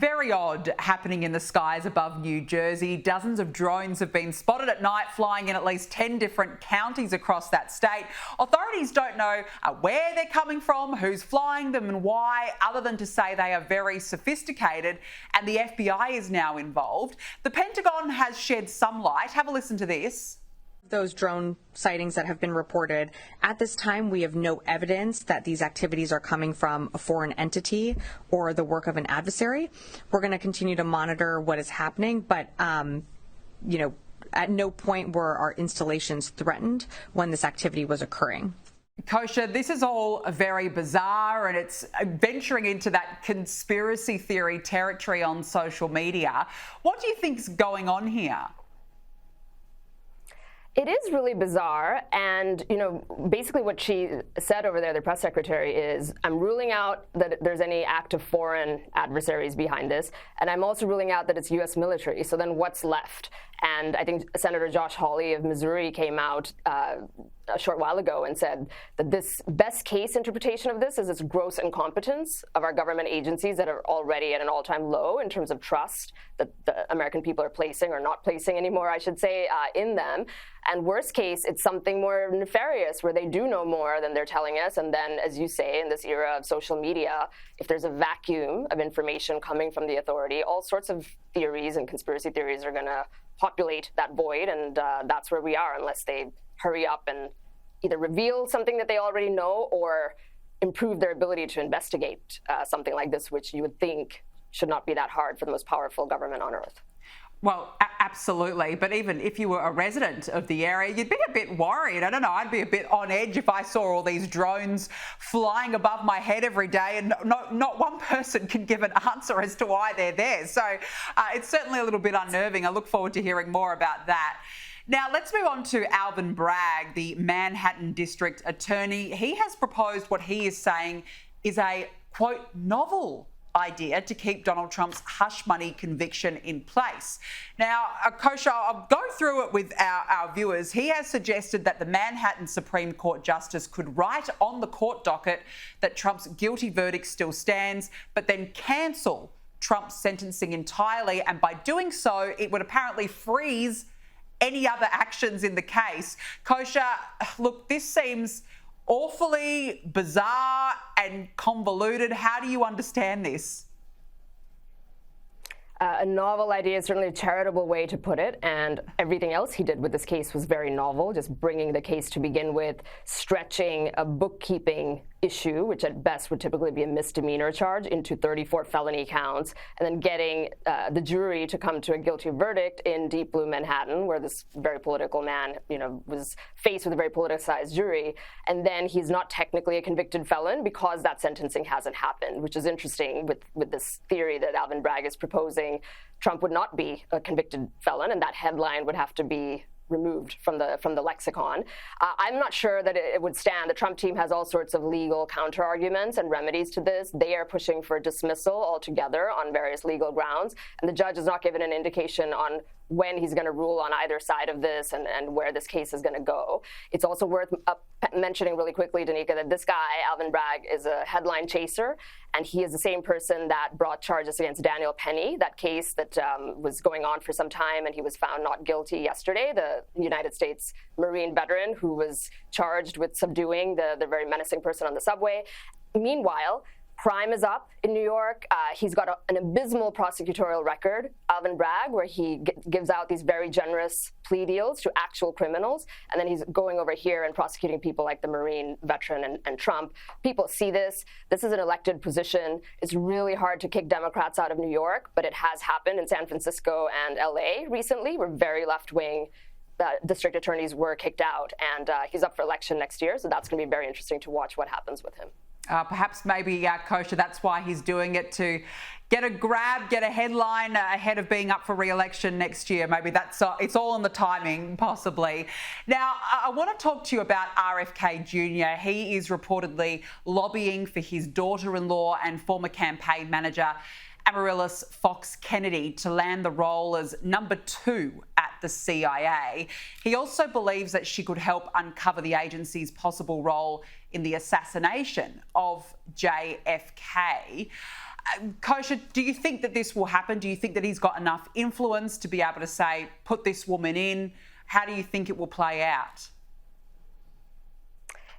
very odd happening in the skies above New Jersey. Dozens of drones have been spotted at night flying in at least 10 different counties across that state. Authorities don't know where they're coming from, who's flying them and why, other than to say they are very sophisticated, and the FBI is now involved. The Pentagon has shed some light. Have a listen to this. Those drone sightings that have been reported, at this time we have no evidence that these activities are coming from a foreign entity or the work of an adversary. We're going to continue to monitor what is happening, but at no point were our installations threatened when this activity was occurring. Kosha, this is all very bizarre, and it's venturing into that conspiracy theory territory on social media. What do you think is going on here? It is really bizarre, and basically what she said over there, the press secretary, is I'm ruling out that there's any active foreign adversaries behind this, and I'm also ruling out that it's U.S. military. So then what's left? And I think Senator Josh Hawley of Missouri came out a short while ago and said that this best case interpretation of this is its gross incompetence of our government agencies that are already at an all-time low in terms of trust that the American people are placing, or not placing anymore, I should say, in them. And worst case, it's something more nefarious where they do know more than they're telling us. And then, as you say, in this era of social media, if there's a vacuum of information coming from the authority, all sorts of theories and conspiracy theories are going to populate that void. And that's where we are, unless they hurry up and either reveal something that they already know or improve their ability to investigate something like this, which you would think should not be that hard for the most powerful government on earth. Well, absolutely. But even if you were a resident of the area, you'd be a bit worried. I don't know, I'd be a bit on edge if I saw all these drones flying above my head every day and not one person can give an answer as to why they're there. So it's certainly a little bit unnerving. I look forward to hearing more about that. Now, let's move on to Alvin Bragg, the Manhattan District Attorney. He has proposed what he is saying is a, quote, novel idea to keep Donald Trump's hush money conviction in place. Now, Kosha, I'll go through it with our viewers. He has suggested that the Manhattan Supreme Court Justice could write on the court docket that Trump's guilty verdict still stands, but then cancel Trump's sentencing entirely. And by doing so, it would apparently freeze any other actions in the case. Kosha, look, this seems awfully bizarre and convoluted. How do you understand this? A novel idea is certainly a charitable way to put it, and everything else he did with this case was very novel, just bringing the case to begin with, stretching a bookkeeping issue, which at best would typically be a misdemeanor charge, into 34 felony counts, and then getting the jury to come to a guilty verdict in Deep Blue Manhattan, where this very political man, was faced with a very politicized jury. And then he's not technically a convicted felon because that sentencing hasn't happened, which is interesting with this theory that Alvin Bragg is proposing. Trump would not be a convicted felon, and that headline would have to be removed from the lexicon. I'm not sure that it would stand. The Trump team has all sorts of legal counter-arguments and remedies to this. They are pushing for dismissal altogether on various legal grounds, and the judge has not given an indication on when he's going to rule on either side of this and where this case is going to go. It's also worth mentioning really quickly, Danica, that this guy, Alvin Bragg, is a headline chaser, and he is the same person that brought charges against Daniel Penny, that case that was going on for some time, and he was found not guilty yesterday, the United States Marine veteran who was charged with subduing the very menacing person on the subway. Meanwhile, crime is up in New York. He's got an abysmal prosecutorial record, Alvin Bragg, where he gives out these very generous plea deals to actual criminals, and then he's going over here and prosecuting people like the Marine veteran and Trump. People see this. This is an elected position. It's really hard to kick Democrats out of New York, but it has happened in San Francisco and LA recently, where very left-wing district attorneys were kicked out, and he's up for election next year, so that's going to be very interesting to watch what happens with him. Perhaps maybe, Kosha, that's why he's doing it, to get a grab, get a headline ahead of being up for re-election next year. Maybe that's it's all in the timing, possibly. Now, I want to talk to you about RFK Jr. He is reportedly lobbying for his daughter-in-law and former campaign manager, Amaryllis Fox Kennedy, to land the role as number 2 at the CIA. He also believes that she could help uncover the agency's possible role in the assassination of JFK. Kosha, do you think that this will happen? Do you think that he's got enough influence to be able to say, put this woman in? How do you think it will play out?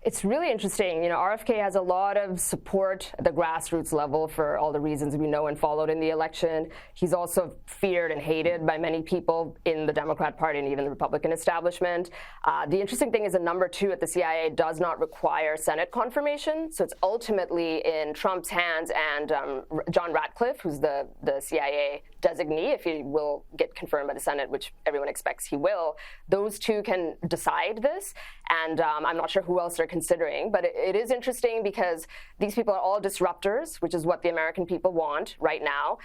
It's really interesting. RFK has a lot of support at the grassroots level for all the reasons we know and followed in the election. He's also feared and hated by many people in the Democrat Party and even the Republican establishment. The interesting thing is that number 2 at the CIA does not require Senate confirmation. So it's ultimately in Trump's hands and John Ratcliffe, who's the CIA designee, if he will get confirmed by the Senate, which everyone expects he will. Those 2 can decide this. And I'm not sure who else they're considering, but it is interesting because these people are all disruptors, which is what the American people want right now.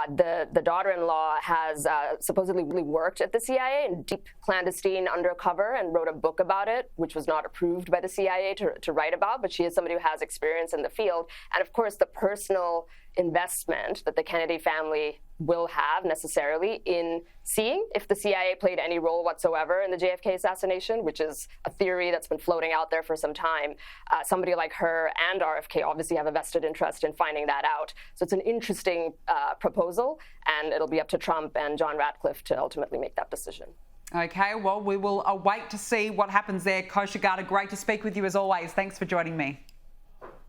The daughter-in-law has supposedly really worked at the CIA in deep clandestine undercover and wrote a book about it, which was not approved by the CIA to write about, but she is somebody who has experience in the field. And of course, the personal investment that the Kennedy family will have necessarily in seeing if the CIA played any role whatsoever in the JFK assassination, which is a theory that's been floating out there for some time. Somebody like her and RFK obviously have a vested interest in finding that out. So it's an interesting proposal, and it'll be up to Trump and John Ratcliffe to ultimately make that decision. Okay, well, we will await to see what happens there. Kosha Gada, great to speak with you as always. Thanks for joining me.